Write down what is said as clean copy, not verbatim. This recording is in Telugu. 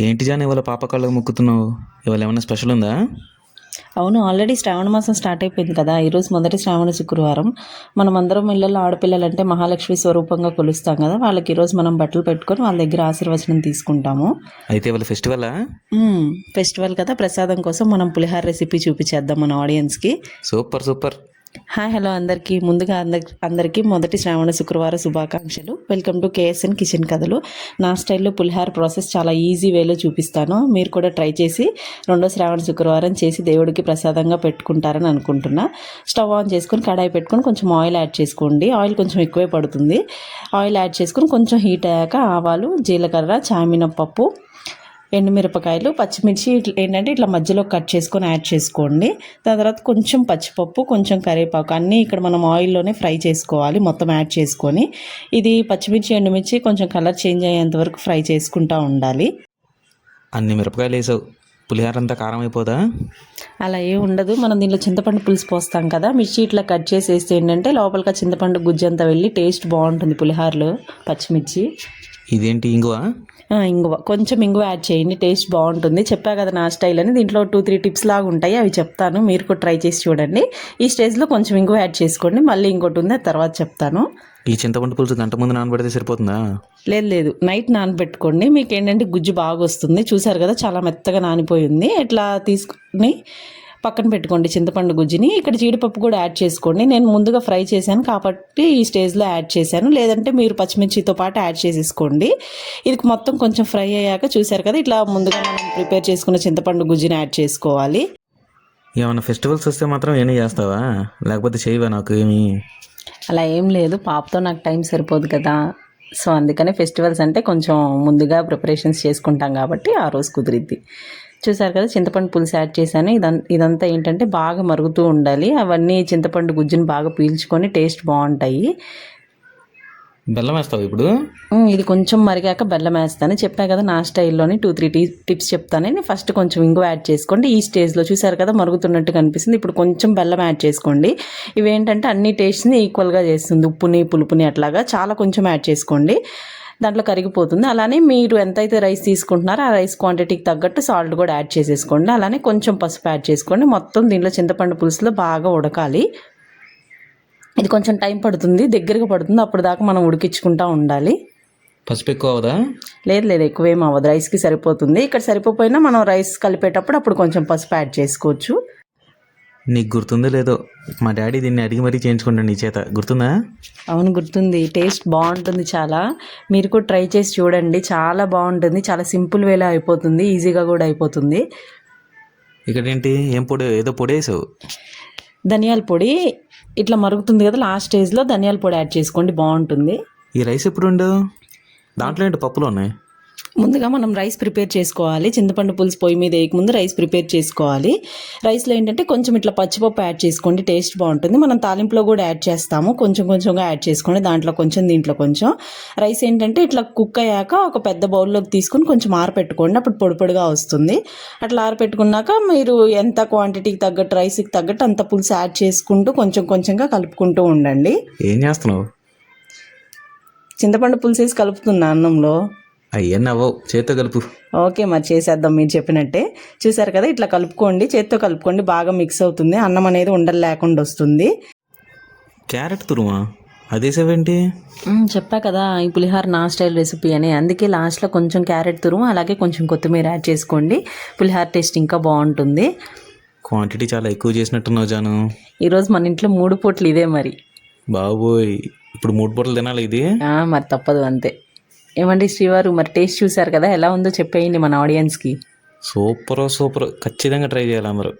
ఏంటి జాన్ ఇవాళ పాప కళ్ళకు మొక్కుతున్నావు? ఇవాళ ఏమైనా స్పెషల్ ఉందా? అవును, ఆల్రెడీ శ్రావణ మాసం స్టార్ట్ అయిపోయింది కదా. ఈరోజు మొదటి శ్రావణ శుక్రవారం. మనమందరం ఇళ్ళల్లో ఆడపిల్లలంటే మహాలక్ష్మి స్వరూపంగా కొలుస్తాం కదా. వాళ్ళకి ఈరోజు మనం బట్టలు పెట్టుకొని వాళ్ళ దగ్గర ఆశీర్వచనం తీసుకుంటాము. అయితే ఇవాళ ఫెస్టివలా? ఫెస్టివల్ కదా, ప్రసాదం కోసం మనం పులిహార రెసిపీ చూపించేద్దాం మన ఆడియన్స్కి. Super super. హాయ్ హలో అందరికీ. ముందుగా అందరికీ మొదటి శ్రావణ శుక్రవార శుభాకాంక్షలు. వెల్కమ్ టు కేఎస్ఎన్ కిచెన్ కథలు. నా స్టైల్లో పులిహార ప్రాసెస్ చాలా ఈజీ వేలో చూపిస్తాను. మీరు కూడా ట్రై చేసి రెండో శ్రావణ శుక్రవారం చేసి దేవుడికి ప్రసాదంగా పెట్టుకుంటారని అనుకుంటున్నా. స్టవ్ ఆన్ చేసుకొని కడాయి పెట్టుకొని కొంచెం ఆయిల్ యాడ్ చేసుకోండి. ఆయిల్ కొంచెం ఎక్కువే పడుతుంది. ఆయిల్ యాడ్ చేసుకొని కొంచెం హీట్ అయ్యాక ఆవాలు, జీలకర్ర, చామినపప్పు, ఎండుమిరపకాయలు, పచ్చిమిర్చి ఏంటంటే ఇట్లా మధ్యలో కట్ చేసుకొని యాడ్ చేసుకోండి. దాని తర్వాత కొంచెం పచ్చిపప్పు, కొంచెం కరివేపాకు అన్నీ ఇక్కడ మనం ఆయిల్లోనే ఫ్రై చేసుకోవాలి. మొత్తం యాడ్ చేసుకొని ఇది పచ్చిమిర్చి, ఎండుమిర్చి కొంచెం కలర్ చేంజ్ అయ్యేంత వరకు ఫ్రై చేసుకుంటూ ఉండాలి. అన్ని మిరపకాయలు వేసావు, పులిహార అంతా కారం అయిపోదా? అలా ఏం ఉండదు. మనం దీనిలో చింతపండు పులుసు పోస్తాం కదా. మిర్చి ఇట్లా కట్ చేసి వేస్తే ఏంటంటే లోపలికి చింతపండు గుజ్జు అంతా వెళ్ళి టేస్ట్ బాగుంటుంది పులిహారలో. పచ్చిమిర్చి ఇదేంటి ఇంగువ? ఇంగువ, కొంచెం ఇంగువ యాడ్ చేయండి, టేస్ట్ బాగుంటుంది. చెప్పా కదా నా స్టైల్ అని. దీంట్లో 2-3 టిప్స్ లాగా ఉంటాయి, అవి చెప్తాను. మీరు కూడా ట్రై చేసి చూడండి. ఈ స్టేజ్లో కొంచెం ఇంగువ యాడ్ చేసుకోండి. మళ్ళీ ఇంకోటి ఉంది, తర్వాత చెప్తాను. ఈ చింతపండు పులుసు గంట ముందు నానబెడితే సరిపోతుందా? లేదు, నైట్ నానబెట్టుకోండి. మీకు ఏంటంటే గుజ్జు బాగా వస్తుంది. చూసారు కదా, చాలా మెత్తగా నానిపోయింది. ఇట్లా తీసుకుని పక్కన పెట్టుకోండి చింతపండు గుజ్జుని. ఇక్కడ జీడిపప్పు కూడా యాడ్ చేసుకోండి. నేను ముందుగా ఫ్రై చేశాను కాబట్టి ఈ స్టేజ్లో యాడ్ చేశాను. లేదంటే మీరు పచ్చిమిర్చితో పాటు యాడ్ చేసేసుకోండి. ఇది మొత్తం కొంచెం ఫ్రై అయ్యాక చూసారు కదా, ఇట్లా ముందుగా మనం ప్రిపేర్ చేసుకున్న చింతపండు గుజ్జుని యాడ్ చేసుకోవాలి. ఏమైనా ఫెస్టివల్స్ వస్తే మాత్రం ఏమీ చేస్తావా? లేకపోతే చేయవా? నాకు ఏమి అలా ఏం లేదు, పాపతో నాకు టైం సరిపోదు కదా. సో అందుకనే ఫెస్టివల్స్ అంటే కొంచెం ముందుగా ప్రిపరేషన్స్ చేసుకుంటాం కాబట్టి ఆ రోజు కుదిరిద్ది. చూసారు కదా, చింతపండు పులుసు యాడ్ చేశాను. ఇదంతా ఏంటంటే బాగా మరుగుతూ ఉండాలి. అవన్నీ చింతపండు గుజ్జుని బాగా పీల్చుకొని టేస్ట్ బాగుంటాయి. బెల్లం వేస్తావు ఇప్పుడు? ఇది కొంచెం మరిగాక బెల్లం వేస్తాను. చెప్పా కదా నా స్టైల్లోని 2-3 టిప్స్ చెప్తానని. ఫస్ట్ కొంచెం ఇంగువ యాడ్ చేసుకోండి. ఈ స్టేజ్లో చూసారు కదా మరుగుతున్నట్టు కనిపిస్తుంది. ఇప్పుడు కొంచెం బెల్లం యాడ్ చేసుకోండి. ఇవేంటంటే అన్ని టేస్ట్ని ఈక్వల్గా చేస్తుంది. ఉప్పుని, పులుపుని అట్లాగా చాలా కొంచెం యాడ్ చేసుకోండి. దాంట్లో కరిగిపోతుంది. అలానే మీరు ఎంతైతే రైస్ తీసుకుంటున్నారో ఆ రైస్ క్వాంటిటీకి తగ్గట్టు సాల్ట్ కూడా యాడ్ చేసేసుకోండి. అలానే కొంచెం పసుపు యాడ్ చేసుకోండి. మొత్తం దీంట్లో చింతపండు పులుసులో బాగా ఉడకాలి. ఇది కొంచెం టైం పడుతుంది, దగ్గరగా పడుతుంది. అప్పుడు దాకా మనం ఉడికించుకుంటూ ఉండాలి. పసుపు ఎక్కువ అవదా? లేదు, ఎక్కువేం అవ్వదు. రైస్కి సరిపోతుంది. ఇక్కడ సరిపోయినా మనం రైస్ కలిపేటప్పుడు అప్పుడు కొంచెం పసుపు యాడ్ చేసుకోవచ్చు. నీకు గుర్తుందో లేదో, మా డాడీ దీన్ని అడిగి మరీ చేయించుకుంటాను నీ చేత. గుర్తుందా? అవును, గుర్తుంది. టేస్ట్ బాగుంటుంది చాలా. మీరు కూడా ట్రై చేసి చూడండి, చాలా బాగుంటుంది. చాలా సింపుల్ వేలో అయిపోతుంది, ఈజీగా కూడా అయిపోతుంది. ఇక్కడ ఏంటి, ఏం పొడి? ఏదో పొడి వేసావు. ధనియాల పొడి. ఇట్లా మరుగుతుంది కదా, లాస్ట్ స్టేజ్లో ధనియాల పొడి యాడ్ చేసుకోండి, బాగుంటుంది. ఈ రైస్ ఎప్పుడు ఉండు? దాంట్లో ఏంటి పప్పులు ఉన్నాయి? ముందుగా మనం రైస్ ప్రిపేర్ చేసుకోవాలి. చింతపండు పులుసు పొయ్యి మీద వేయకముందు రైస్ ప్రిపేర్ చేసుకోవాలి. రైస్లో ఏంటంటే కొంచెం ఇట్లా పచ్చిపప్పు యాడ్ చేసుకోండి, టేస్ట్ బాగుంటుంది. మనం తాలింపులో కూడా యాడ్ చేస్తాము. కొంచెం కొంచెంగా యాడ్ చేసుకోండి, దాంట్లో కొంచెం దీంట్లో కొంచెం. రైస్ ఏంటంటే ఇట్లా కుక్ అయ్యాక ఒక పెద్ద బౌల్లోకి తీసుకొని కొంచెం ఆరపెట్టుకోండి, అప్పుడు పొడి పొడిగా వస్తుంది. అట్లా ఆరపెట్టుకున్నాక మీరు ఎంత క్వాంటిటీకి తగ్గట్టు, రైస్కి తగ్గట్టు అంత పులుసు యాడ్ చేసుకుంటూ కొంచెం కొంచెంగా కలుపుకుంటూ ఉండండి. ఏం చేస్తున్నావు? చింతపండు పులుసు వేసి కలుపుతున్నా అన్నంలో. అయ్యన్నావో, చేత్తో కలుపు. ఓకే, మరి చేసేద్దాం మీరు చెప్పినట్టే. చూసారు కదా, ఇట్లా కలుపుకోండి, చేత్తో కలుపుకోండి, బాగా మిక్స్ అవుతుంది. అన్నం అనేది ఉండలు లేకుండా వస్తుంది. క్యారెట్ తురుమా? అదేసేవేంటి? చెప్పా కదా ఈ పులిహార నా స్టైల్ రెసిపీ అని. అందుకే లాస్ట్లో కొంచెం క్యారెట్ తురుము, అలాగే కొంచెం కొత్తిమీర యాడ్ చేసుకోండి. పులిహార టేస్ట్ ఇంకా బాగుంటుంది. క్వాంటిటీ చాలా ఎక్కువ చేసినట్టున్నావు జాను. ఈరోజు మన ఇంట్లో 3 పూటలు ఇదే మరి. బాబోయ్, ఇప్పుడు 3 పూటలు తినాలి ఇది? మరి తప్పదు, అంతే. ఏమండి శ్రీవారు, మరి టేస్ట్ చూసారు కదా, ఎలా ఉందో చెప్పేయండి మన ఆడియన్స్కి. సూపర్, ఖచ్చితంగా ట్రై చేయాలి అందరూ.